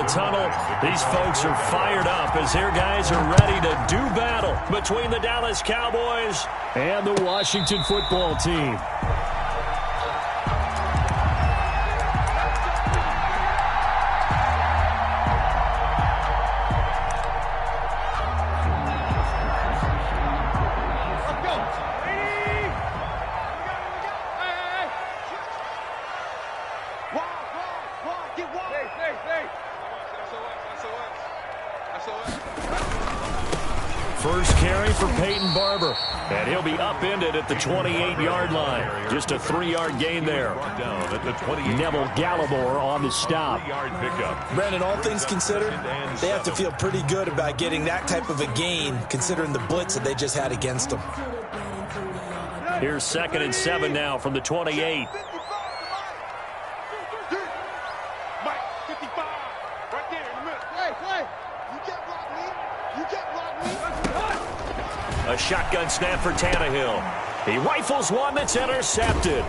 the tunnel. These folks are fired up as their guys are ready to do battle between the Dallas Cowboys and the Washington football team. First carry for Peyton Barber, and he'll be upended at the 28-yard line. Just a 3-yard gain there. Neville Gallimore on the stop. Brandon, all things considered, they have to feel pretty good about getting that type of a gain, considering the blitz that they just had against them. Here's 2nd and 7 now from the 28. A shotgun snap for Tannehill. He rifles one that's intercepted.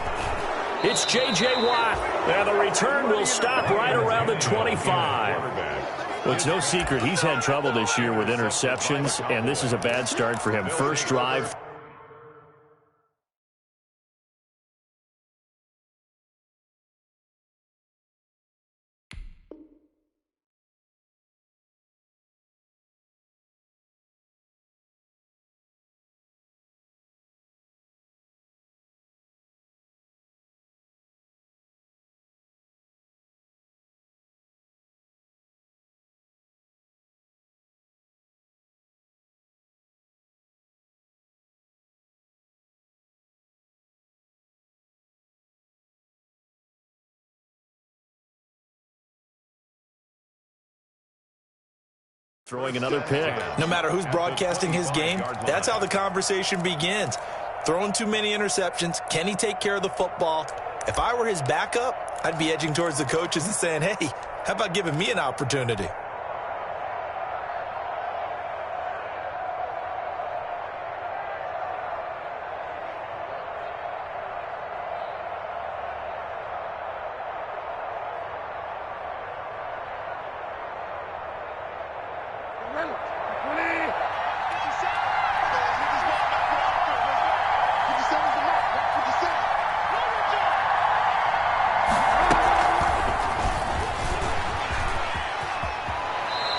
It's J.J. Watt, and the return will stop right around the 25. Well, it's no secret he's had trouble this year with interceptions, and this is a bad start for him. First drive. Throwing another pick. No matter who's broadcasting his game, that's how the conversation begins. Throwing too many interceptions. Can he take care of the football? If I were his backup, I'd be edging towards the coaches and saying, hey, how about giving me an opportunity?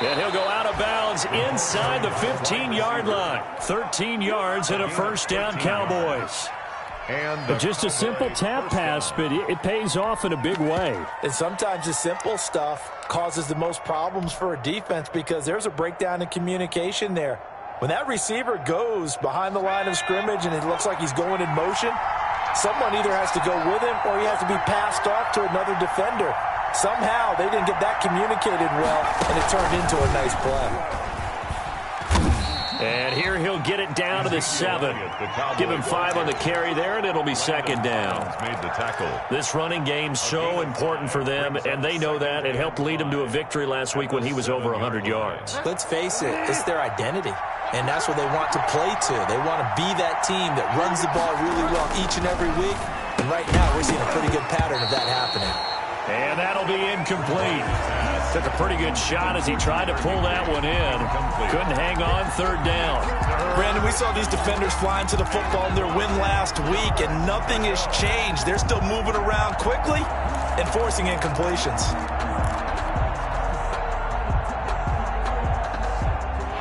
And he'll go out of bounds inside the 15-yard line. 13 yards and a first down, Cowboys. And just a simple tap pass, but it pays off in a big way. And sometimes the simple stuff causes the most problems for a defense because there's a breakdown in communication there. When that receiver goes behind the line of scrimmage and it looks like he's going in motion, someone either has to go with him or he has to be passed off to another defender. Somehow they didn't get that communicated well, and it turned into a nice play. And here he'll get it down to the 7. Give him 5 on the carry there, and it'll be second down. This running game's so important for them, and they know that. It helped lead them to a victory last week when he was over 100 yards. Let's face it, it's their identity, and that's what they want to play to. They want to be that team that runs the ball really well each and every week, and right now we're seeing a pretty good pattern of that happening. And that'll be incomplete. Took a pretty good shot as he tried to pull that one in. Couldn't hang on, third down. Brandon, we saw these defenders flying to the football in their win last week, and nothing has changed. They're still moving around quickly and forcing incompletions.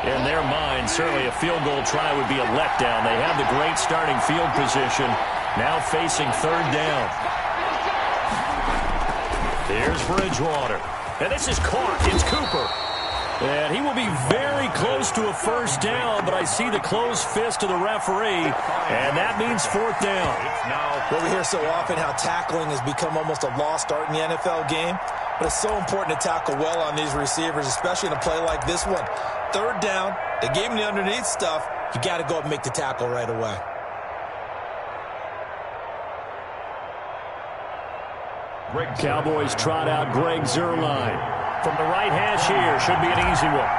In their mind, certainly a field goal try would be a letdown. They have the great starting field position, now facing third down. Here's Bridgewater. And this is caught. It's Cooper. And he will be very close to a first down, but I see the closed fist of the referee, and that means fourth down. Well, we hear so often how tackling has become almost a lost art in the NFL game, but it's so important to tackle well on these receivers, especially in a play like this one. Third down, they gave him the underneath stuff. You got to go up and make the tackle right away. Cowboys trot out Greg Zuerlein. From the right hash here, should be an easy one.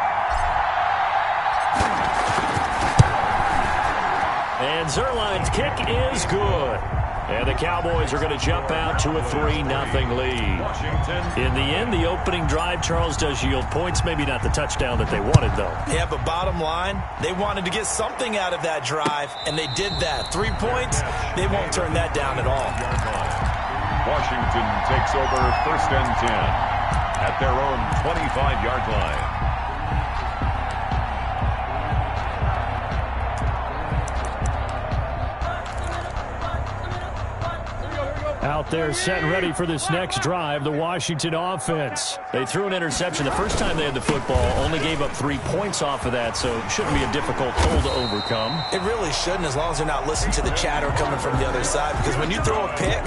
And Zuerlein's kick is good. And the Cowboys are going to jump out to a 3-0 lead. In the end, the opening drive, Charles, does yield points. Maybe not the touchdown that they wanted, though. Yeah, but bottom line, they wanted to get something out of that drive, and they did that. 3 points, they won't turn that down at all. Washington takes over 1st and 10 at their own 25-yard line. Out there set and ready for this next drive, the Washington offense. They threw an interception the first time they had the football, only gave up 3 points off of that, so it shouldn't be a difficult hole to overcome. It really shouldn't, as long as they're not listening to the chatter coming from the other side, because when you throw a pick,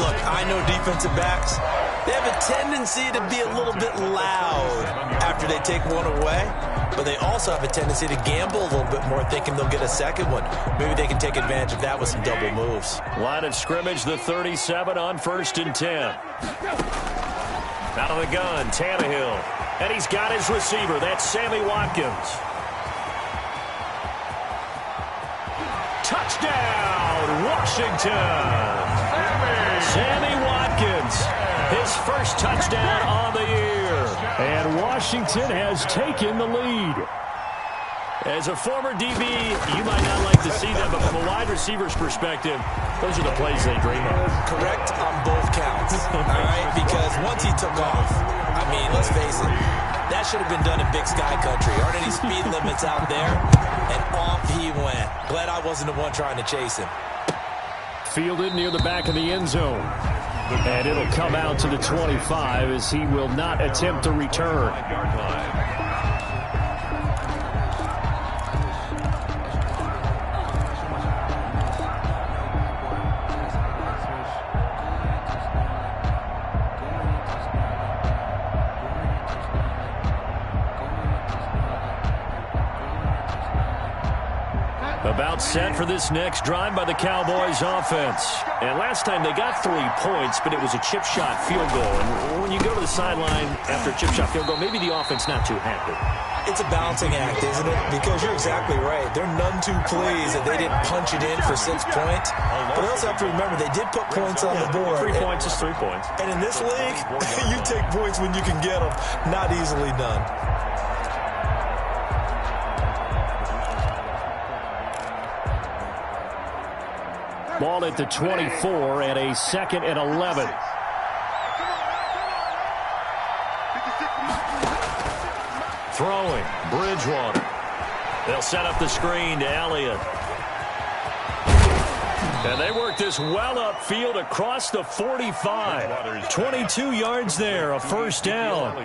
look, I know defensive backs, they have a tendency to be a little bit loud after they take one away, but they also have a tendency to gamble a little bit more, thinking they'll get a second one. Maybe they can take advantage of that with some double moves. Line of scrimmage, the 37 on 1st and 10. Out of the gun, Tannehill. And he's got his receiver. That's Sammy Watkins. Touchdown, Washington. Sammy Watkins. His first touchdown on the year. And Washington has taken the lead. As a former DB, you might not like to see that, but from a wide receiver's perspective, those are the plays they dream of. Correct on both counts, all right? Because once he took off, I mean, let's face it, that should have been done in Big Sky Country. Aren't any speed limits out there? And off he went. Glad I wasn't the one trying to chase him. Fielded near the back of the end zone. And it'll come out to the 25 as he will not attempt to return. About set for this next drive by the Cowboys offense. And last time they got 3 points, but it was a chip shot field goal. And when you go to the sideline after a chip shot field goal, maybe the offense not too happy. It's a balancing act, isn't it? Because you're exactly right. They're none too pleased that they didn't punch it in for 6 points. But they also have to remember, they did put points on the board. 3 points is 3 points. And in this league, you take points when you can get them. Not easily done. Ball at the 24 and a 2nd and 11. Throwing, Bridgewater. They'll set up the screen to Elliott. And they work this well upfield across the 45. 22 yards there, a first down.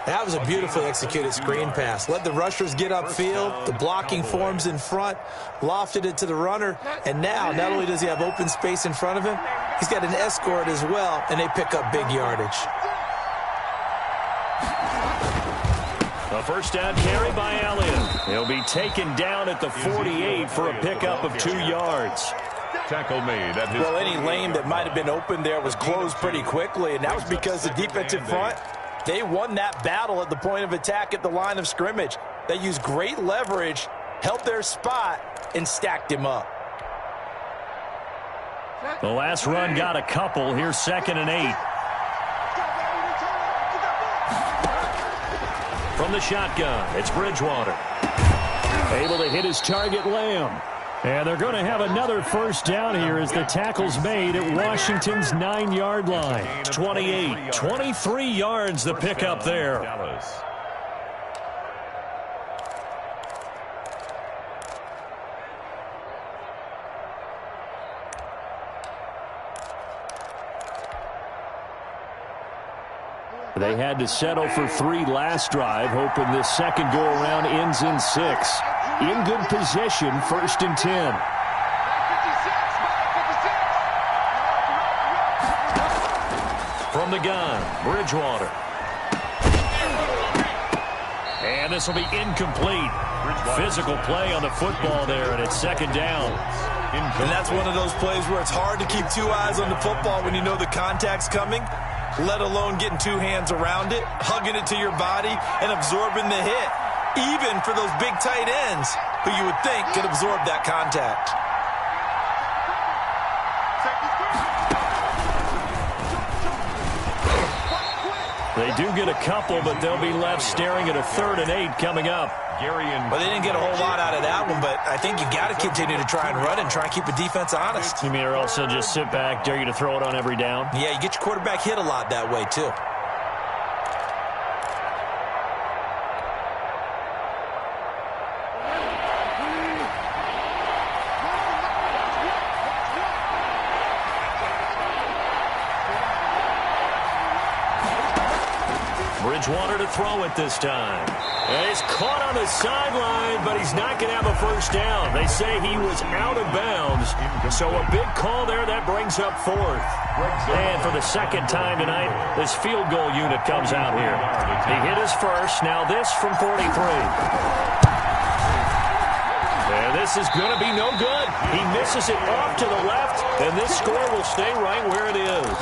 That was a beautifully executed screen pass. Let the rushers get upfield. The blocking forms in front. Lofted it to the runner. And now, not only does he have open space in front of him, he's got an escort as well, and they pick up big yardage. A first down carry by Elliott. He'll be taken down at the 48 for a pickup of 2 yards. Tackle made at his. Well, any lane that might have been open there was closed pretty quickly, and that was because the defensive front, they won that battle at the point of attack at the line of scrimmage. They used great leverage, held their spot, and stacked him up. The last run got a couple. Here's 2nd and 8. From the shotgun, it's Bridgewater. Able to hit his target, Lamb. And they're going to have another first down here as the tackle's made at Washington's 9-yard line. 28, 23 yards the pickup there. They had to settle for 3 last drive, hoping this second go-around ends in 6. In good position, 1st and 10. From the gun, Bridgewater. And this will be incomplete. Physical play on the football there, and it's 2nd down. And that's one of those plays where it's hard to keep 2 eyes on the football when you know the contact's coming, let alone getting 2 hands around it, hugging it to your body, and absorbing the hit. Even for those big tight ends who you would think could absorb that contact. They do get a couple, but they'll be left staring at a 3rd and 8 coming up. Well, they didn't get a whole lot out of that one, but I think you got to continue to try and run and try and keep the defense honest. You mean or also just sit back, dare you to throw it on every down? Yeah, you get your quarterback hit a lot that way, too. Bridgewater to throw it this time. And he's caught on the sideline, but he's not going to have a first down. They say he was out of bounds. So a big call there. That brings up 4th. And for the 2nd time tonight, this field goal unit comes out here. He hit his first. Now this from 43. And this is going to be no good. He misses it off to the left, and this score will stay right where it is.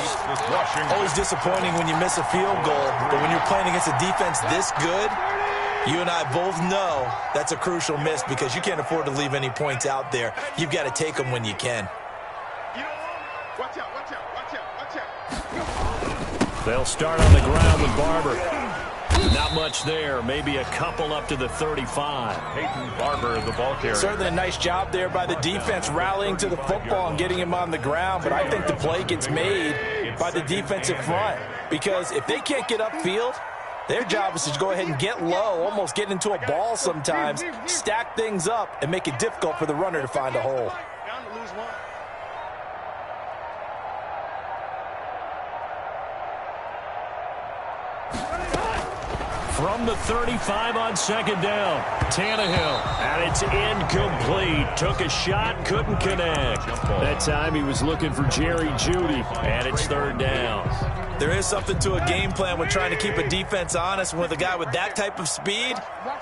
Always disappointing when you miss a field goal, but when you're playing against a defense this good, you and I both know that's a crucial miss because you can't afford to leave any points out there. You've got to take them when you can. Watch out, watch out, watch out, watch out. They'll start on the ground with Barber. Not much there. Maybe a couple up to the 35. Peyton Barber, the ball carrier. Certainly a nice job there by the defense rallying to the football and getting him on the ground, but I think the play gets made by the defensive front because if they can't get upfield, their job is to go ahead and get low, almost get into a ball sometimes, stack things up, and make it difficult for the runner to find a hole. Down to lose one. From the 35 on 2nd down, Tannehill, and it's incomplete. Took a shot, couldn't connect. That time he was looking for Jerry Jeudy, and it's 3rd down. There is something to a game plan with trying to keep a defense honest. With a guy with that type of speed,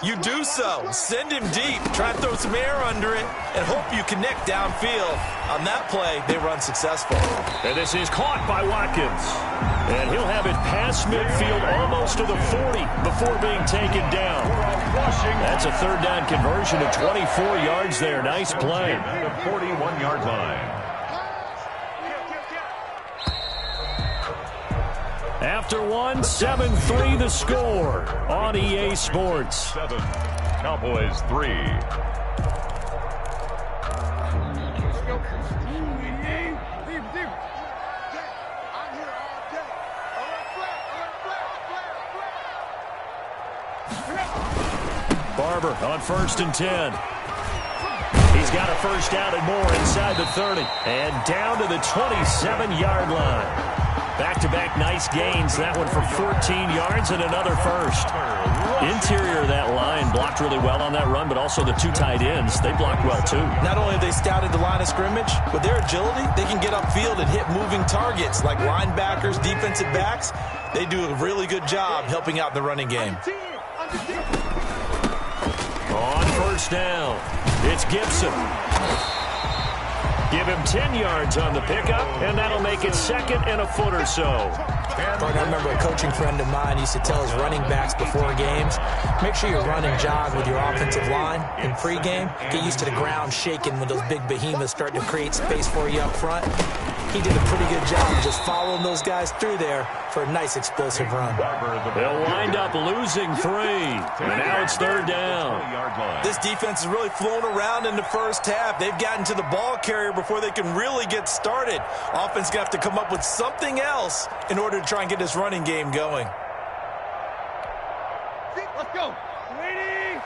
you do so. Send him deep, try and throw some air under it, and hope you connect downfield. On that play, they run successful. And this is caught by Watkins. And he'll have it past midfield almost to the 40 before being taken down. That's a 3rd down conversion of 24 yards there. Nice play. The 41-yard line. After one, 7-3 the score on EA Sports. 7, Cowboys 3. Barber on 1st and 10. He's got a first down and more inside the 30. And down to the 27-yard line. Back-to-back nice gains. That one for 14 yards and another first. Interior of that line blocked really well on that run, but also the 2 tight ends, they blocked well too. Not only have they scouted the line of scrimmage, with their agility, they can get upfield and hit moving targets like linebackers, defensive backs. They do a really good job helping out the running game. On 1st down, it's Gibson. Give him 10 yards on the pickup, and that'll make it 2nd and a foot or so. I remember a coaching friend of mine used to tell his running backs before games, make sure you run and jog with your offensive line in pregame. Get used to the ground shaking when those big behemoths start to create space for you up front. He did a pretty good job just following those guys through there for a nice explosive run. They'll wind up losing 3, and now it's 3rd down. This defense has really flown around in the first half. They've gotten to the ball carrier before they can really get started. Offense going to have to come up with something else in order to try and get this running game going. Let's go. Sweetie.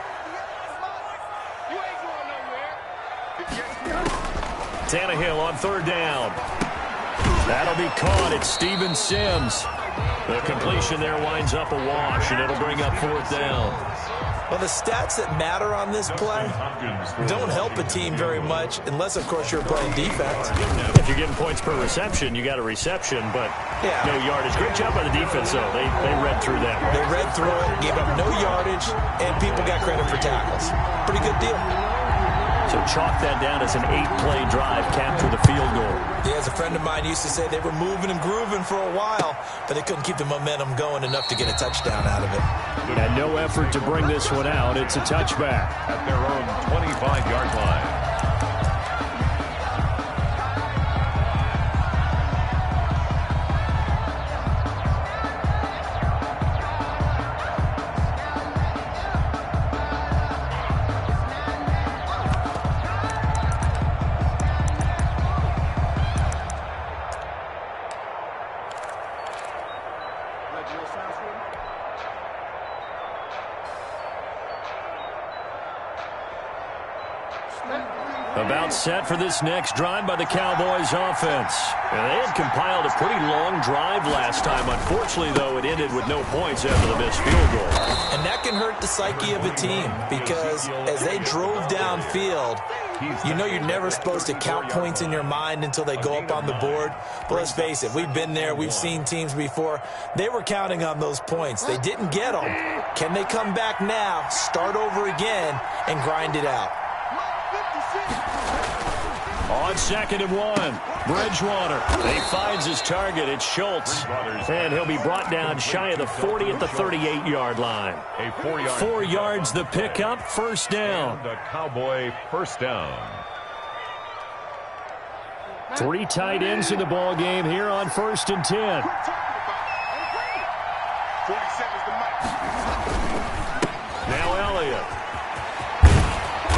You ain't going nowhere. Tannehill on 3rd down. That'll be caught. It's Steven Sims. The completion there winds up a wash, and it'll bring up 4th down. Well, the stats that matter on this play don't help a team very much unless, of course, you're playing defense. If you're getting points per reception, you got a reception, but no yardage. Great job by the defense, though. They read through that. They read through it, gave up no yardage, and people got credit for tackles. Pretty good deal. So chalk that down as an 8-play drive capped with a field goal. Yeah, as a friend of mine used to say, they were moving and grooving for a while, but they couldn't keep the momentum going enough to get a touchdown out of it. And no effort to bring this one out. It's a touchback. At their own 25-yard line. About set for this next drive by the Cowboys offense. And they had compiled a pretty long drive last time. Unfortunately, though, it ended with no points after the missed field goal. And that can hurt the psyche of a team because as they drove downfield, you know you're never supposed to count points in your mind until they go up on the board. But let's face it, we've been there. We've seen teams before. They were counting on those points. They didn't get them. Can they come back now, start over again, and grind it out? On 2nd and 1, Bridgewater. He finds his target. It's Schultz. And he'll be brought down shy of the 40 at the 38-yard line. 4 yards the pickup, first down. The Cowboy first down. 3 tight ends in the ball game here on 1st and 10. Now Elliott.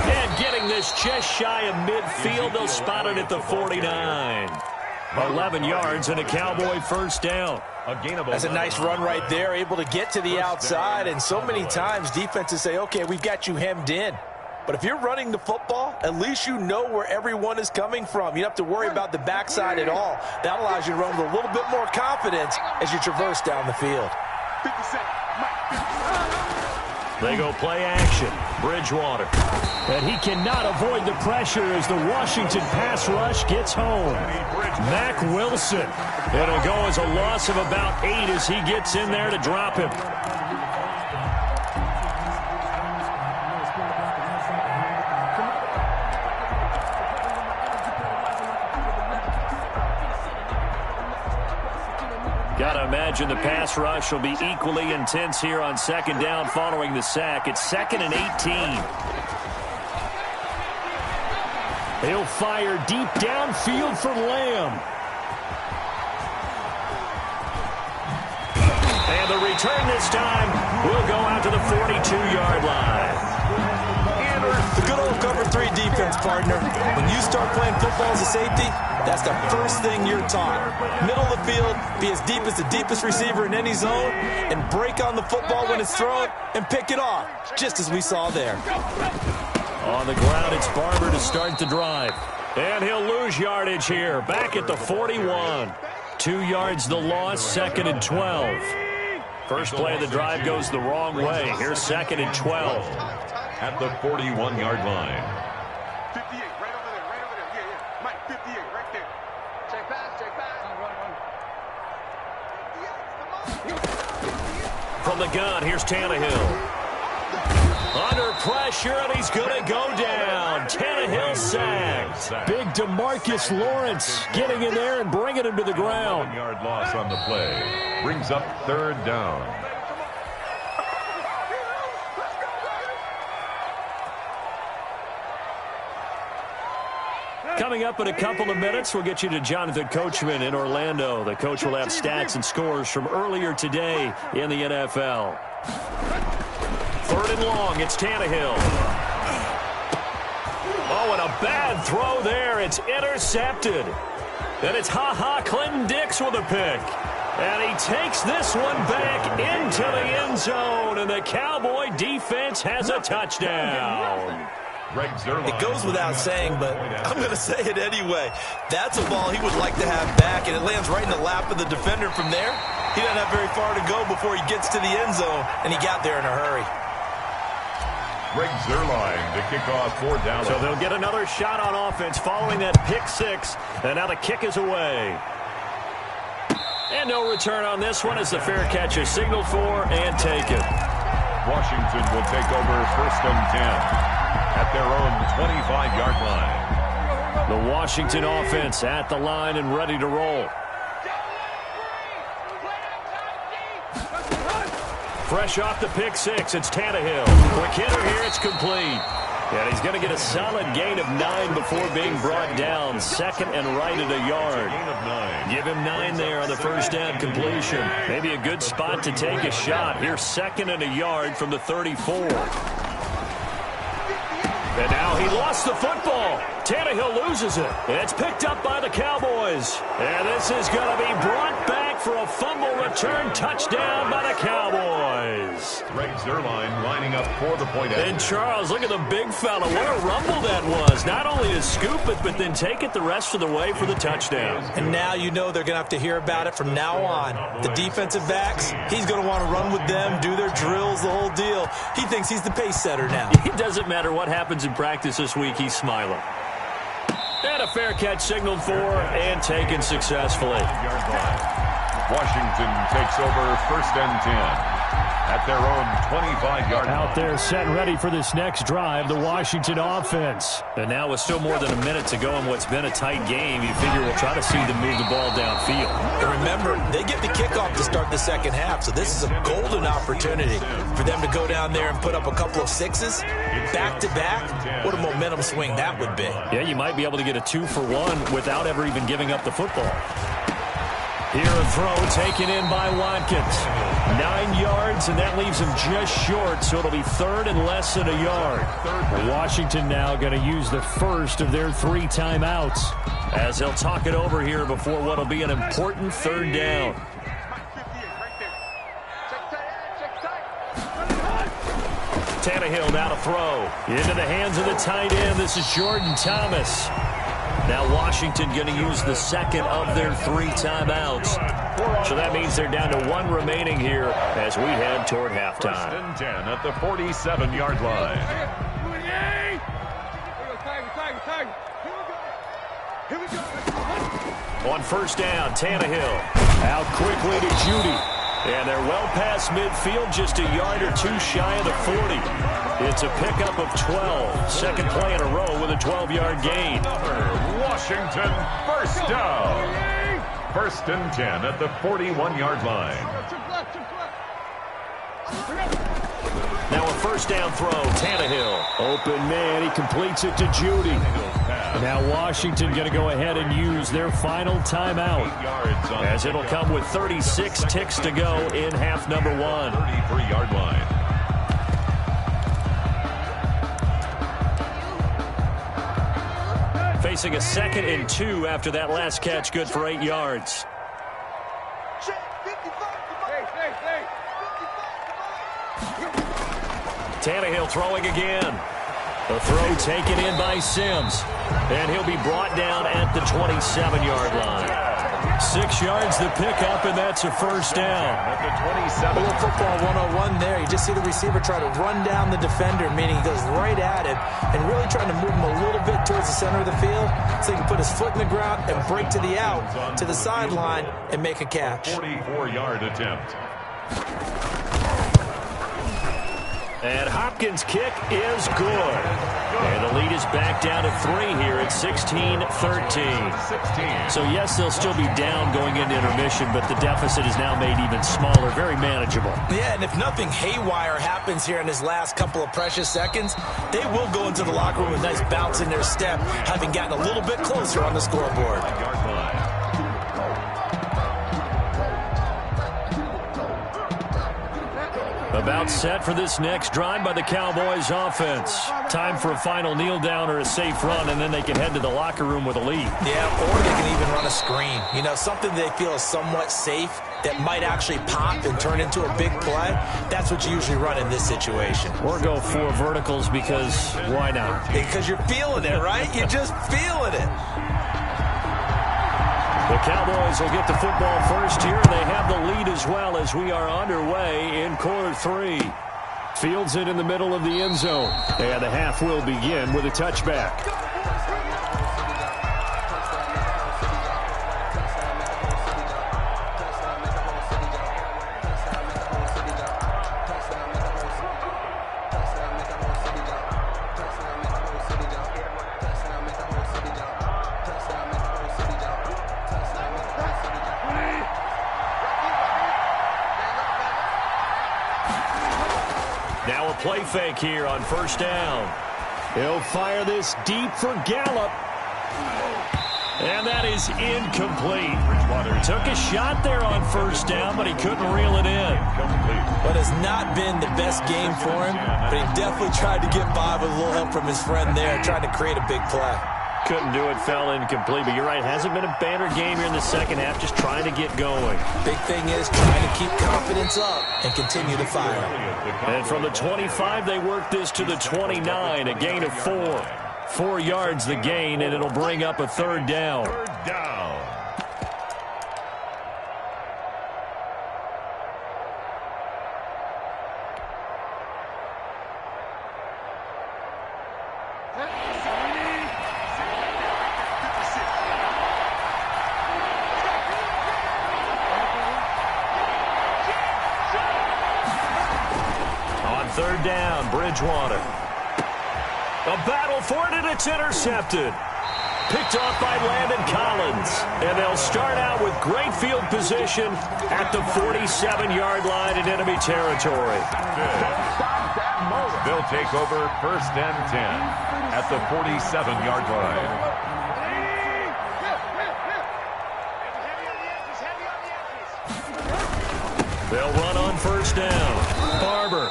And getting this just shy of midfield. They'll spot it at the 49. 11 yards and a Cowboy first down. That's a nice run right there, able to get to the outside. And so many times defenses say, okay, we've got you hemmed in. But if you're running the football, at least you know where everyone is coming from. You don't have to worry about the backside at all. That allows you to run with a little bit more confidence as you traverse down the field. They go play action. Bridgewater. And he cannot avoid the pressure as the Washington pass rush gets home. Mack Wilson. It'll go as a loss of about 8 as he gets in there to drop him. Got to imagine the pass rush will be equally intense here on 2nd down following the sack. It's 2nd and 18. He'll fire deep downfield for Lamb. And the return this time will go out to the 42-yard line. The good old cover 3 defense, partner. When you start playing football as a safety, that's the first thing you're taught. Middle of the field, be as deep as the deepest receiver in any zone, and break on the football when it's thrown and pick it off, just as we saw there. On the ground, it's Barber to start the drive. And he'll lose yardage here, back at the 41. 2 yards the loss, 2nd and 12. First play of the drive goes the wrong way. Here's 2nd and 12. At the 41-yard line. 58, right over there, right over there. Yeah. Mike, 58, right there. Check pass, check pass. Run. From the gun, here's Tannehill. Under pressure, and he's going to go down. Tannehill sacked. Big DeMarcus Lawrence getting in there and bringing him to the ground. 1-yard loss on the play. Brings up 3rd down. Coming up in a couple of minutes, we'll get you to Jonathan Coachman in Orlando. The coach will have stats and scores from earlier today in the NFL. 3rd and long, it's Tannehill. Oh, and a bad throw there. It's intercepted. And it's Clinton Dix with a pick. And he takes this one back into the end zone. And the Cowboy defense has a touchdown. It goes without saying, but I'm going to say it anyway. That's a ball he would like to have back, and it lands right in the lap of the defender from there. He doesn't have very far to go before he gets to the end zone, and he got there in a hurry. Greg Zuerlein to kick off for Dallas. So they'll get another shot on offense following that pick 6, and now the kick is away. And no return on this one as the fair catch is signaled for and taken. Washington will take over 1st and 10. At their own 25-yard line. The Washington offense at the line and ready to roll. Fresh off the pick 6, it's Tannehill. Quick hitter here, it's complete. And he's going to get a solid gain of 9 before being brought down. 2nd and right at a yard. Give him 9 there on the first down completion. Maybe a good spot to take a shot. Here's 2nd and a yard from the 34. And now he lost the football. Tannehill loses it. It's picked up by the Cowboys. And this is going to be brought back for a fumble return touchdown by the Cowboys. Greg Zuerlein lining up for the point. And Charles, look at the big fella. What a rumble that was. Not only to scoop it, but then take it the rest of the way for the touchdown. And now you know they're going to have to hear about it from now on. The defensive backs, he's going to want to run with them, do their drills, the whole deal. He thinks he's the pace setter now. It doesn't matter what happens in practice this week, he's smiling. And a fair catch signaled for and taken successfully. Washington takes over 1st and 10. At their own 25-yard line. Out there set and ready for this next drive, the Washington offense. And now with still more than a minute to go in what's been a tight game, you figure we'll try to see them move the ball downfield. And remember, they get the kickoff to start the second half, so this is a golden opportunity for them to go down there and put up a couple of sixes back-to-back. What a momentum swing that would be. Yeah, you might be able to get a 2-for-1 without ever even giving up the football. Here a throw taken in by Watkins. 9 yards, and that leaves him just short, so it'll be 3rd and less than a yard. Washington now going to use the first of their 3 timeouts as they'll talk it over here before what will be an important 3rd down. Tannehill now to throw. Into the hands of the tight end. This is Jordan Thomas. Now Washington going to use the second of their 3 timeouts. So that means they're down to 1 remaining here as we head toward halftime. 1st and 10 at the 47-yard line. On 1st down, Tannehill. Out quickly to Judy. And they're well past midfield, just a yard or 2 shy of the 40. It's a pickup of 12. Second play in a row with a 12-yard gain. Washington, 1st down. 1st and 10 at the 41-yard line. Now a 1st down throw, Tannehill. Open man, he completes it to Judy. Now Washington going to go ahead and use their final timeout as it'll come with 36 ticks to go in half number 1. 33-yard line. Facing a 2nd and 2 after that last catch, good for 8 yards. Tannehill throwing again. The throw taken in by Sims. And he'll be brought down at the 27-yard line. 6 yards the pickup, and that's a 1st down. At the 27. A little football 101 there. You just see the receiver try to run down the defender, meaning he goes right at him and really trying to move him a little bit towards the center of the field so he can put his foot in the ground and break to the out, to the sideline, and make a catch. 44-yard attempt. And Hopkins' kick is good. And the lead is back down to 3 here at 16-13. So, yes, they'll still be down going into intermission, but the deficit is now made even smaller, very manageable. Yeah, and if nothing haywire happens here in his last couple of precious seconds, they will go into the locker room with a nice bounce in their step, having gotten a little bit closer on the scoreboard. About set for this next drive by the Cowboys offense. Time for a final kneel down or a safe run, and then they can head to the locker room with a lead. Yeah, or they can even run a screen. You know, something they feel is somewhat safe that might actually pop and turn into a big play. That's what you usually run in this situation. Or go 4 verticals because why not? Because you're feeling it, right? You're just feeling it. The Cowboys will get the football first here. They have the lead as well as we are underway in quarter 3. Fields it in the middle of the end zone. And the half will begin with a touchback. Now a play fake here on 1st down. He'll fire this deep for Gallup. And that is incomplete. Took a shot there on 1st down, but he couldn't reel it in. But it's not been the best game for him, but he definitely tried to get by with a little help from his friend there, trying to create a big play. Couldn't do it, fell incomplete. But you're right, hasn't been a banner game here in the second half, just trying to get going. Big thing is trying to keep confidence up and continue to fire. And from the 25, they work this to the 29, a gain of 4. 4 yards the gain, and it'll bring up a third down. Third down. Third down, Bridgewater. A battle for it, and it's intercepted. Picked off by Landon Collins. And they'll start out with great field position at the 47-yard line in enemy territory. They'll take over first and 10 at the 47-yard line. They'll run on first down. Barber.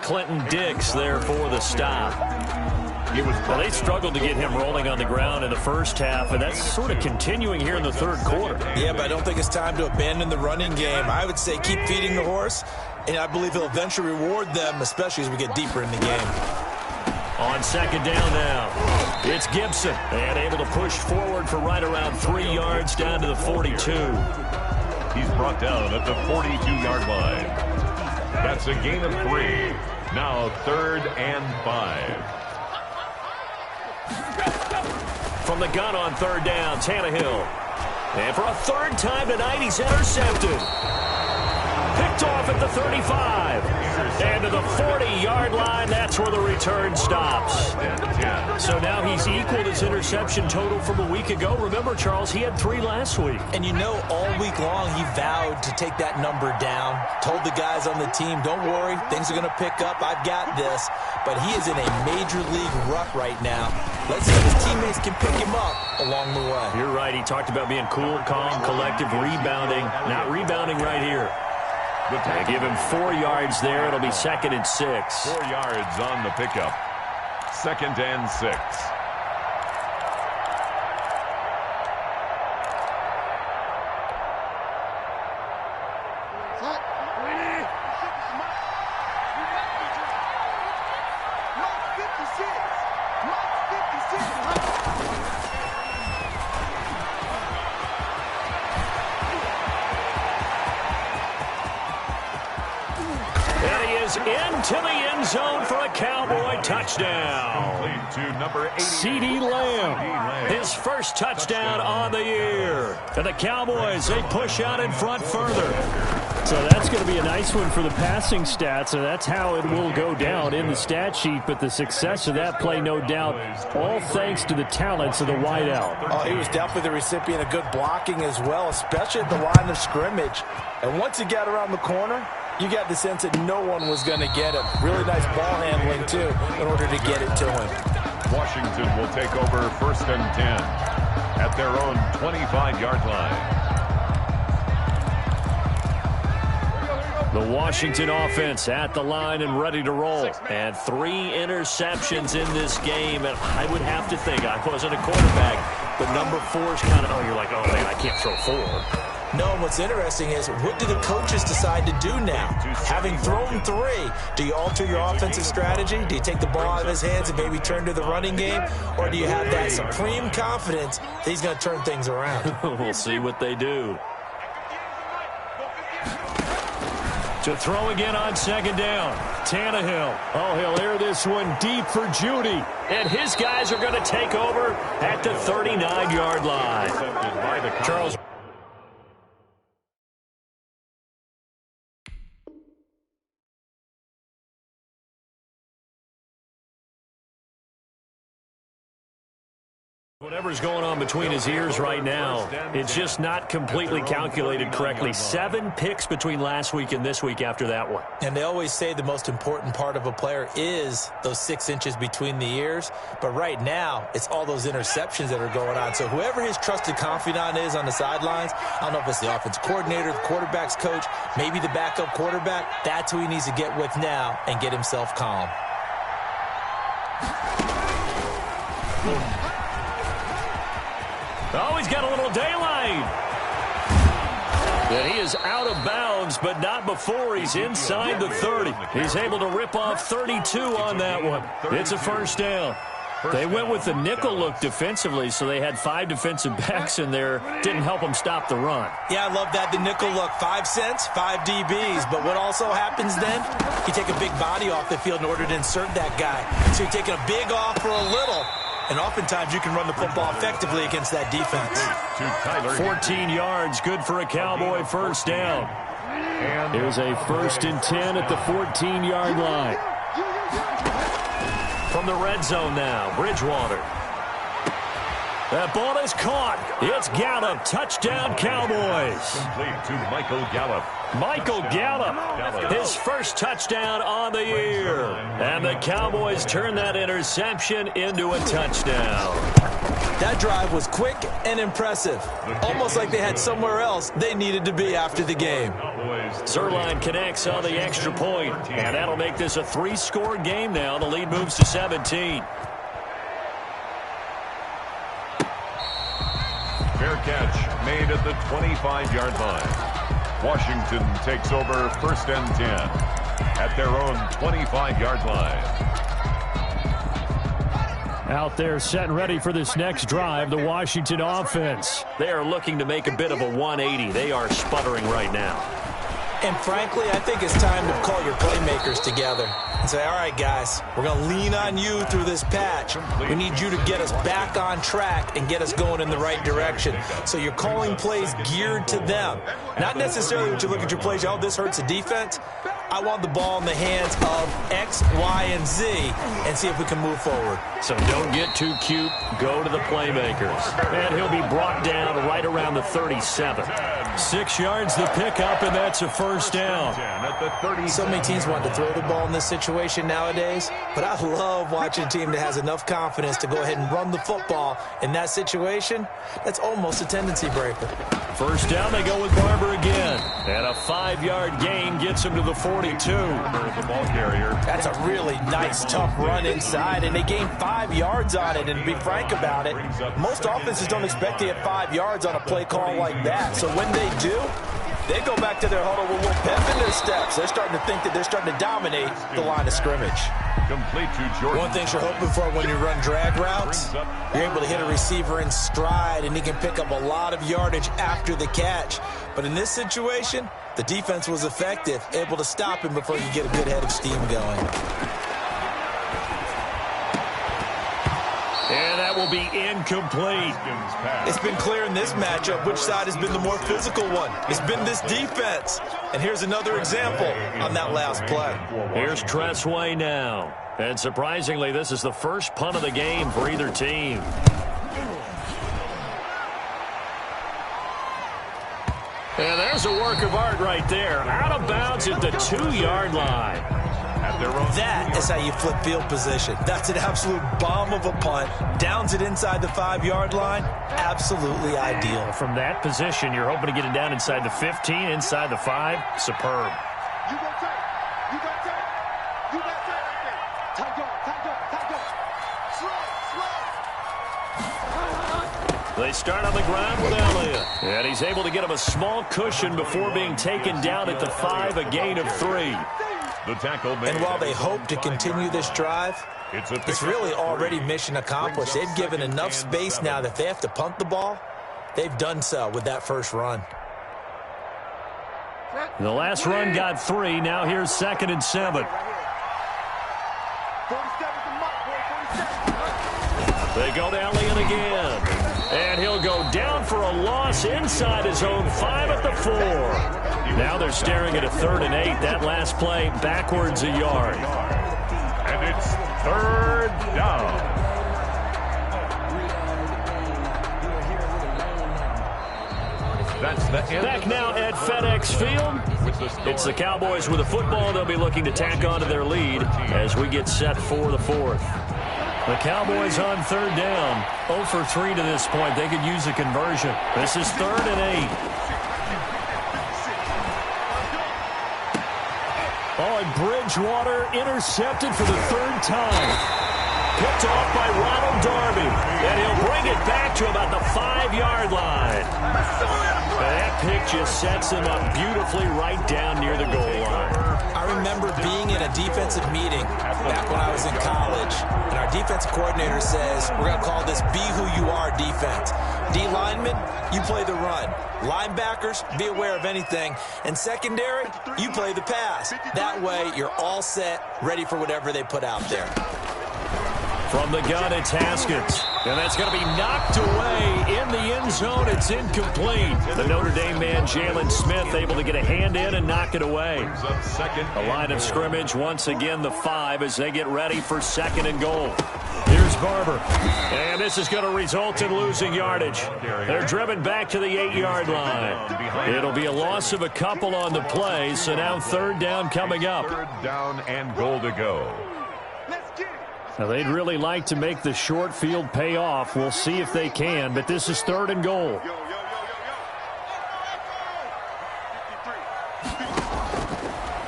Clinton Dix there for the stop. Well, they struggled to get him rolling on the ground in the first half, and that's sort of continuing here in the third quarter. Yeah, but I don't think it's time to abandon the running game. I would say keep feeding the horse, and I believe he'll eventually reward them, especially as we get deeper in the game. On second down now, it's Gibson, and able to push forward for right around 3 yards down to the 42. He's brought down at the 42-yard line. That's a gain of 3. Now 3rd and 5. From the gun on third down, Tannehill. And for a third time tonight, he's intercepted. Picked off at the 35. And to the 40-yard line, that's where the return stops. So now he's equaled his interception total from a week ago. Remember, Charles, he had 3 last week. And you know, all week long he vowed to take that number down. Told the guys on the team, don't worry, things are going to pick up. I've got this. But he is in a major league rut right now. Let's see if his teammates can pick him up along the way. You're right. He talked about being cool, calm, collective, rebounding. Not rebounding right here. They give him 4 yards there. It'll be 2nd and 6. 4 yards on the pickup. 2nd and 6. Into the end zone for a Cowboy touchdown. To number 80. CeeDee Lamb, his first touchdown on the year. And the Cowboys, they push out in front further. So that's going to be a nice one for the passing stats, and that's how it will go down in the stat sheet. But the success of that play, no doubt, all thanks to the talents of the wideout. Oh, he was definitely the recipient of good blocking as well, especially at the line of scrimmage. And once he got around the corner, you got the sense that no one was going to get him. Really nice ball handling, too, in order to get it to him. Washington will take over first and 10 at their own 25-yard line. The Washington offense at the line and ready to roll. And 3 interceptions in this game. And I would have to think, I wasn't a quarterback, but number 4 is kind of, oh, you're like, oh, man, I can't throw 4. No, what's interesting is, what do the coaches decide to do now? Having thrown 3, do you alter your offensive strategy? Do you take the ball out of his hands and maybe turn to the running game? Or do you have that supreme confidence that he's going to turn things around? We'll see what they do. To throw again on second down. Tannehill. Oh, he'll air this one deep for Judy. And his guys are going to take over at the 39-yard line. Charles. Whatever's going on between his ears right now, it's just not completely calculated correctly. 7 picks between last week and this week after that one. And they always say the most important part of a player is those 6 inches between the ears. But right now, it's all those interceptions that are going on. So whoever his trusted confidant is on the sidelines, I don't know if it's the offensive coordinator, the quarterback's coach, maybe the backup quarterback, that's who he needs to get with now and get himself calm. Oh, he's got a little daylight. And he is out of bounds, but not before he's inside the 30. He's able to rip off 32 on that one. It's a first down. They went with the nickel look defensively, so they had 5 defensive backs in there. Didn't help them stop the run. Yeah, I love that, the nickel look. 5 cents, 5 DBs. But what also happens then, you take a big body off the field in order to insert that guy. So you're taking a big off for a little. And oftentimes you can run the football effectively against that defense. 14 yards, good for a Cowboy first down. Here's a 1st and 10 at the 14-yard line. From the red zone now, Bridgewater. That ball is caught. It's Gallup. Touchdown, Cowboys. Complete to Michael Gallup. Michael Gallup, his first touchdown on the year. And the Cowboys turn that interception into a touchdown. That drive was quick and impressive. Almost like they had somewhere else they needed to be after the game. Zerline connects on the extra point, and that'll make this a 3-score game now. The lead moves to 17. Fair catch made at the 25-yard line. Washington takes over 1st and 10 at their own 25-yard line. Out there set and ready for this next drive, the Washington offense. They are looking to make a bit of a 180. They are sputtering right now. And frankly, I think it's time to call your playmakers together and say, all right, guys, we're going to lean on you through this patch. We need you to get us back on track and get us going in the right direction. So you're calling plays geared to them. Not necessarily when you look at your plays, oh, this hurts the defense. I want the ball in the hands of X, Y, and Z and see if we can move forward. So don't get too cute. Go to the playmakers. And he'll be brought down right around the 37. 6 yards the pickup, and that's a first down. So many teams want to throw the ball in this situation nowadays, but I love watching a team that has enough confidence to go ahead and run the football in that situation. That's almost a tendency breaker. First down, they go with Barber again. And a 5-yard gain gets him to the 42. The ball carrier. That's a really nice, tough run inside, and they gained 5 yards on it. And to be frank about it, most offenses don't expect to get 5 yards on a play call like that. So when they do, they go back to their huddle with a little pep in their steps. They're starting to think that they're starting to dominate the line of scrimmage. Complete to Jordan. One thing you're hoping for when you run drag routes, you're able to hit a receiver in stride, and he can pick up a lot of yardage after the catch. But in this situation, the defense was effective, able to stop him before you get a good head of steam going. And that will be incomplete. It's been clear in this matchup which side has been the more physical one. It's been this defense. And here's another example on that last play. Here's Tressway now. And surprisingly, this is the first punt of the game for either team. And there's a work of art right there. Out of bounds at the 2-yard line. That is how you flip field position. That's an absolute bomb of a punt. Downs it inside the 5-yard line. Absolutely ideal. From that position, you're hoping to get it down inside the 15, inside the 5. Superb. You go take. You go take. You go take right there. Tight go. Slow. They start on the ground with Elliott. And he's able to get him a small cushion before being taken down at the 5, a gain of 3. The tackle made. And while they hope to continue this drive, it's really already mission accomplished. They've given enough space now that if they have to punt the ball, they've done so with that first run. The last run got 3. Now here's 2nd and 7. They go to Elliott again. And he'll go down for a loss inside his own 5 at the 4. Now they're staring at a 3rd and 8. That last play backwards a yard. And it's 3rd down. That's the end. Back now at FedEx Field. It's the Cowboys with the football. They'll be looking to tack on to their lead as we get set for the 4th. The Cowboys on 3rd down. 0 for 3 to this point. They could use a conversion. This is 3rd and 8. Oh, and Bridgewater intercepted for the 3rd time. picked off by Ronald Darby, and he'll bring it back to about the 5-yard line. That pick just sets him up beautifully right down near the goal line. I remember being in a defensive meeting back when I was in college, and our defensive coordinator says, we're going to call this be who you are defense. D linemen, you play the run. Linebackers, be aware of anything. And secondary, you play the pass. That way, you're all set, ready for whatever they put out there. From the gun, it's Haskins. And that's going to be knocked away in the end zone. It's incomplete. The Notre Dame man, Jalen Smith, able to get a hand in and knock it away. The line of scrimmage, once again, the 5 as they get ready for 2nd and goal. Here's Barber. And this is going to result in losing yardage. They're driven back to the 8-yard line. It'll be a loss of a couple on the play, so now 3rd down coming up. 3rd down and goal to go. Now, they'd really like to make the short field pay off. We'll see if they can, but this is 3rd and goal.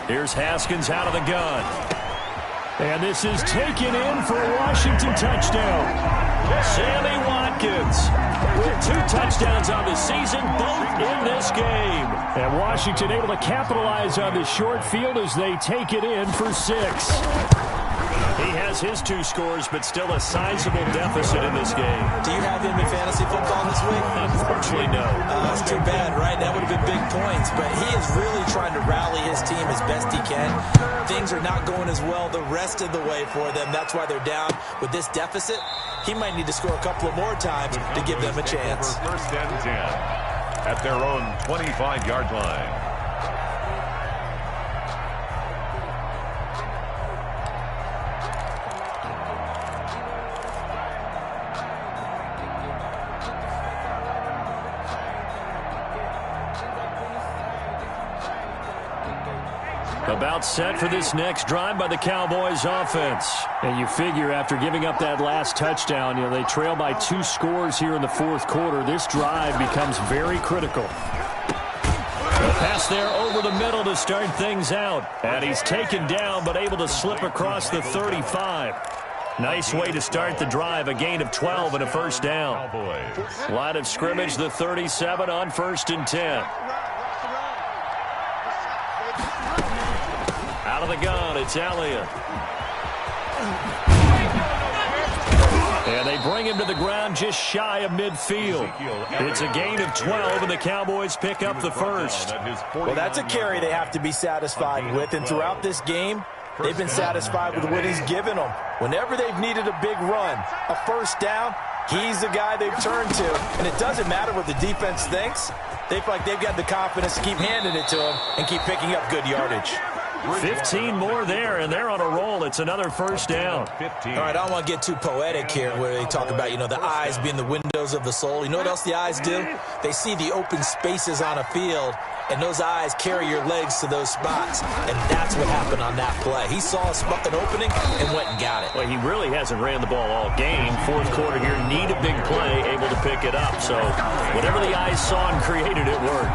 Here's Haskins out of the gun. And this is taken in for a Washington touchdown. Sammy Watkins with 2 touchdowns on the season, both in this game. And Washington able to capitalize on the short field as they take it in for 6. He has his 2 scores, but still a sizable deficit in this game. Do you have him in fantasy football this week? Unfortunately, no. That's too bad, right? That would have been big points, but he is really trying to rally his team as best he can. Things are not going as well the rest of the way for them. That's why they're down with this deficit. He might need to score a couple of more times to give them a chance. 1st and 10 at their own 25-yard line. About set for this next drive by the Cowboys offense. And you figure after giving up that last touchdown, they trail by 2 scores here in the 4th quarter. This drive becomes very critical. The pass there over the middle to start things out. And he's taken down but able to slip across the 35. Nice way to start the drive, a gain of 12 and a 1st down. Line of scrimmage, the 37 on 1st and 10. Out of the gun, it's Elliott. And they bring him to the ground just shy of midfield. It's a gain of 12, and the Cowboys pick up the 1st. Well, that's a carry they have to be satisfied with, and throughout this game, they've been satisfied with what he's given them. Whenever they've needed a big run, a 1st down, he's the guy they've turned to. And it doesn't matter what the defense thinks. They feel like they've got the confidence to keep handing it to him and keep picking up good yardage. 15 more there, and they're on a roll. It's another 1st down. All right, I don't want to get too poetic here where they talk about, the eyes being the windows of the soul. You know what else the eyes do? They see the open spaces on a field, and those eyes carry your legs to those spots, and that's what happened on that play. He saw an opening and went and got it. Well, he really hasn't ran the ball all game. 4th quarter here, need a big play, able to pick it up. So whatever the eyes saw and created, it worked.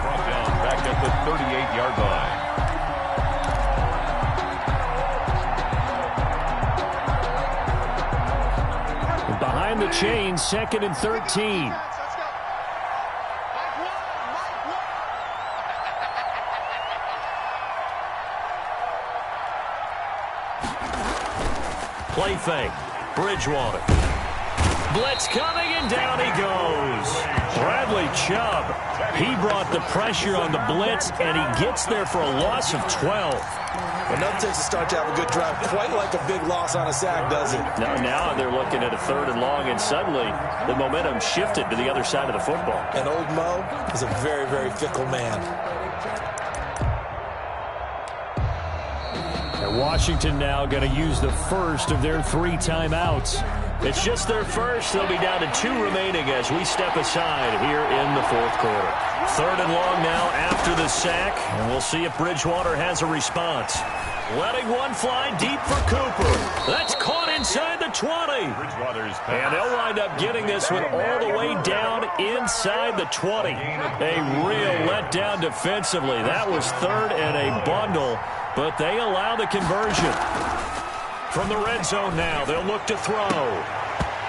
Back at the 38-yard line. Behind the chains, 2nd and 13. Play fake. Bridgewater. Blitz coming, and down he goes. Bradley Chubb. He brought the pressure on the blitz, and he gets there for a loss of 12. Well, nothing takes a start to have a good drive, quite like a big loss on a sack, does it? Now they're looking at a 3rd and long, and suddenly the momentum shifted to the other side of the football. And old Mo is a very, very fickle man. And Washington now going to use the 1st of their 3 timeouts. It's just their 1st. They'll be down to 2 remaining as we step aside here in the 4th quarter. 3rd and long now after the sack, and we'll see if Bridgewater has a response. Letting one fly deep for Cooper. That's caught inside the 20. And they'll wind up getting this one all the way down inside the 20. A real letdown defensively. That was 3rd and a bundle, but they allow the conversion. From the red zone now, they'll look to throw.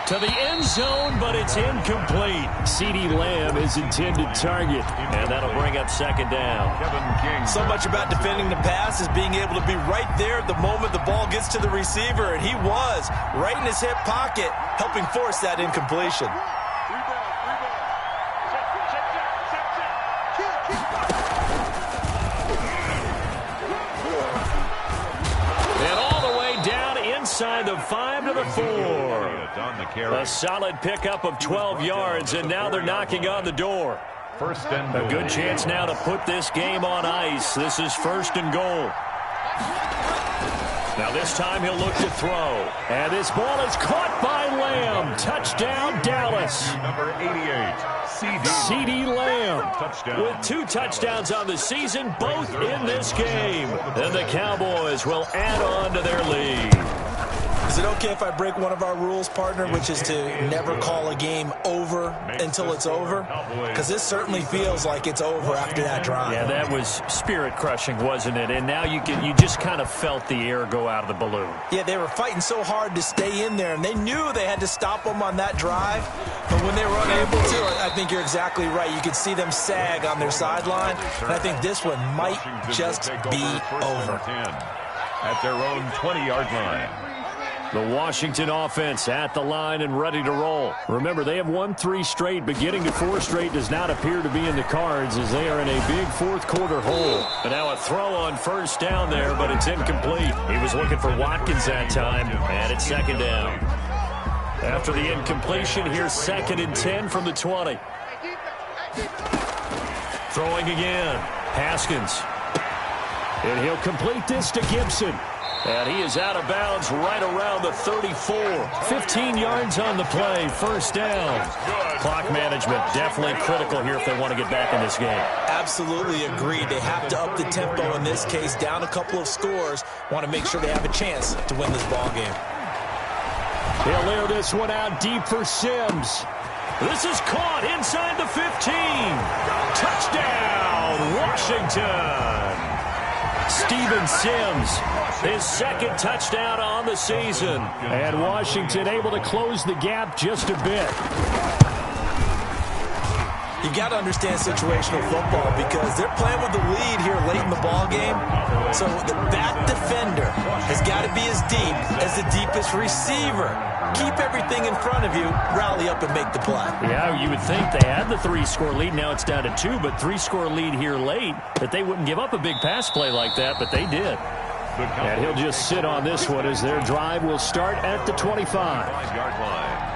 To the end zone, but it's incomplete. CeeDee Lamb is intended target, and that'll bring up second down. So much about defending the pass is being able to be right there at the moment the ball gets to the receiver, and he was right in his hip pocket, helping force that incompletion. And all the way down inside the 5 to the 4. A solid pickup of 12 yards, and now they're knocking on the door. A good chance now to put this game on ice. This is first and goal. Now this time he'll look to throw. And this ball is caught by Lamb. Touchdown, Dallas. Number 88, CeeDee Lamb with 2 touchdowns on the season, both in this game. And the Cowboys will add on to their lead. Is it okay if I break one of our rules, partner, which is to never call a game over until it's over? Because this certainly feels like it's over after that drive. Yeah, that was spirit-crushing, wasn't it? And now you just kind of felt the air go out of the balloon. Yeah, they were fighting so hard to stay in there, and they knew they had to stop them on that drive. But when they were unable to, I think you're exactly right. You could see them sag on their sideline, and I think this one might just be over. At their own 20-yard line. The Washington offense at the line and ready to roll. Remember, they have won 3 straight, but getting to 4 straight does not appear to be in the cards as they are in a big fourth-quarter hole. But now a throw on first down there, but it's incomplete. He was looking for Watkins that time, and it's second down. After the incompletion, here's 2nd and 10 from the 20. Throwing again. Haskins. And he'll complete this to Gibson. And he is out of bounds right around the 34. 15 yards on the play. First down. Clock management definitely critical here if they want to get back in this game. Absolutely agreed. They have to up the tempo in this case. Down a couple of scores. Want to make sure they have a chance to win this ball game. He'll air this one out deep for Sims. This is caught inside the 15. Touchdown, Washington. Steven Sims, his 2nd touchdown on the season. And Washington able to close the gap just a bit. You got to understand situational football because they're playing with the lead here late in the ball game. So the back defender has got to be as deep as the deepest receiver. Keep everything in front of you, rally up and make the play. Yeah, you would think they had the 3-score lead. Now it's down to 2, but 3-score lead here late, that they wouldn't give up a big pass play like that, but they did. And he'll just sit on this one as their drive will start at the 25-yard line.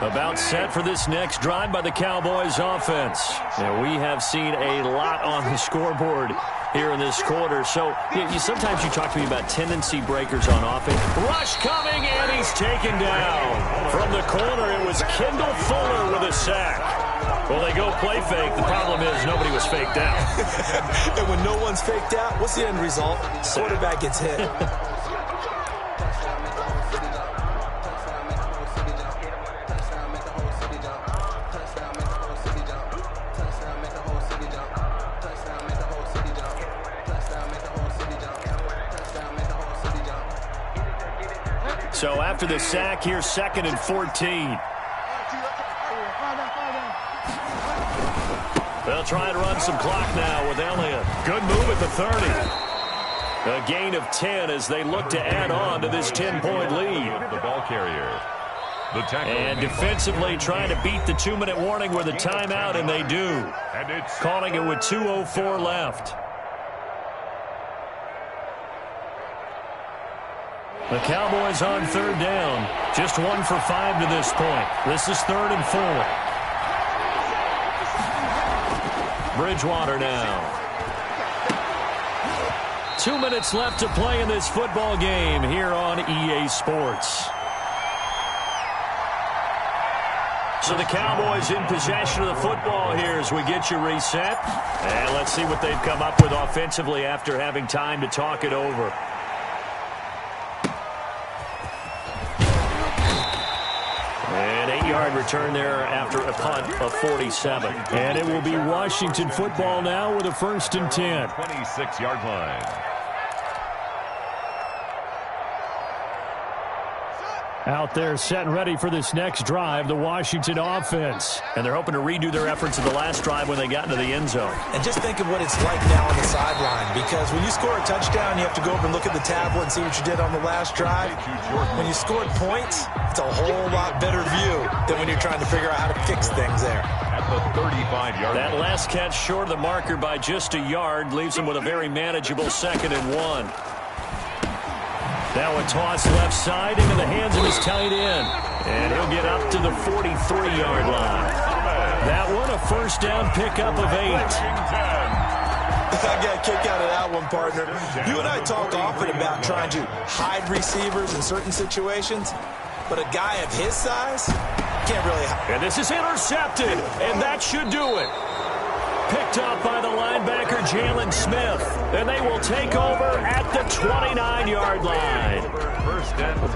About set for this next drive by the Cowboys offense. And we have seen a lot on the scoreboard here in this quarter. So sometimes you talk to me about tendency breakers on offense. Rush coming, and he's taken down. From the corner, it was Kendall Fuller with a sack. Well, they go play fake. The problem is nobody was faked out. And when no one's faked out, what's the end result? Quarterback gets hit. So after the sack, here's 2nd and 14. They'll try and run some clock now with Elliott. Good move at the 30. A gain of 10 as they look to add on to this 10-point lead. The ball carrier. The tackle. And defensively trying to beat the 2-minute warning with a timeout, and they do. And it's Calling it with 2:04 left. The Cowboys on 3rd down. Just 1 for 5 to this point. This is 3rd and 4. Bridgewater now. 2 minutes left to play in this football game here on EA Sports. So the Cowboys in possession of the football here as we get you reset. And let's see what they've come up with offensively after having time to talk it over. 50-yard return there after a punt of 47. And it will be Washington football now with a 1st and 10. 26-yard line. Out there set and ready for this next drive, the Washington offense. And they're hoping to redo their efforts in the last drive when they got into the end zone. And just think of what it's like now on the sideline, because when you score a touchdown, you have to go over and look at the tablet and see what you did on the last drive. When you scored points, it's a whole lot better view than when you're trying to figure out how to fix things there. At the 35-yard That line. last catch short of the marker by just a yard leaves them with a very manageable 2nd and 1. Now a toss left side into the hands of his tight end. And he'll get up to the 43-yard line. That one, a 1st down pickup of 8. I got a kick out of that one, partner. You and I talk often about trying to hide receivers in certain situations, but a guy of his size can't really hide. And this is intercepted, and that should do it. Picked up by the linebacker, Jalen Smith. And they will take over at the 29-yard line.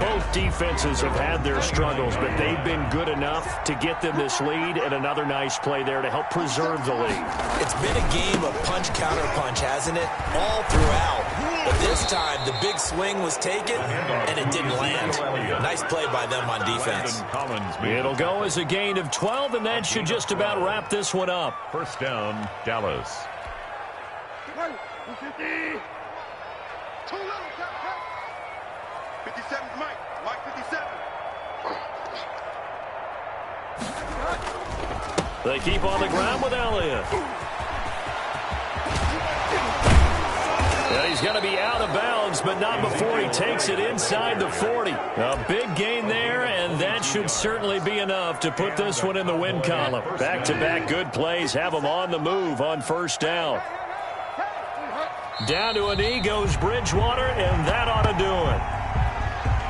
Both defenses have had their struggles, but they've been good enough to get them this lead, and another nice play there to help preserve the lead. It's been a game of punch-counter-punch, hasn't it? All throughout. But this time, the big swing was taken, and it didn't land. Nice play by them on defense. It'll go as a gain of 12, and that should just about wrap this one up. 1st down, Dallas. 57's Mike. Mike 57. They keep on the ground with Elliott. Yeah, he's going to be out of bounds, but not before he takes it inside the 40. A big gain there, and that should certainly be enough to put this one in the win column. Back-to-back good plays have him on the move on 1st down. Down to a knee goes Bridgewater, and that ought to do it.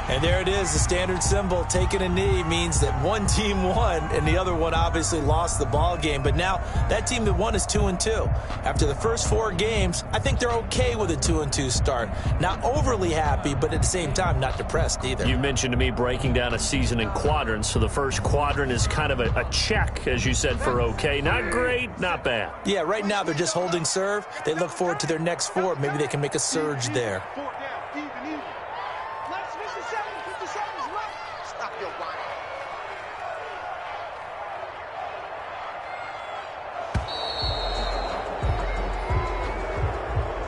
And there it is, the standard symbol. Taking a knee means that one team won, and the other one obviously lost the ball game. But now that team that won is 2-2. After the first 4 games, I think they're okay with a 2-2 start. Not overly happy, but at the same time, not depressed either. You mentioned to me breaking down a season in quadrants. So the first quadrant is kind of a check, as you said, for okay. Not great, not bad. Yeah, right now they're just holding serve. They look forward to their next 4. Maybe they can make a surge there. 4 down. Even. Mike 57's Mike. Stop your whining.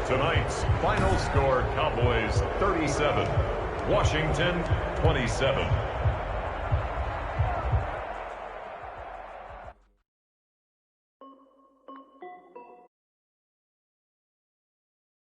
Tonight's final score, Cowboys 37, Washington 27.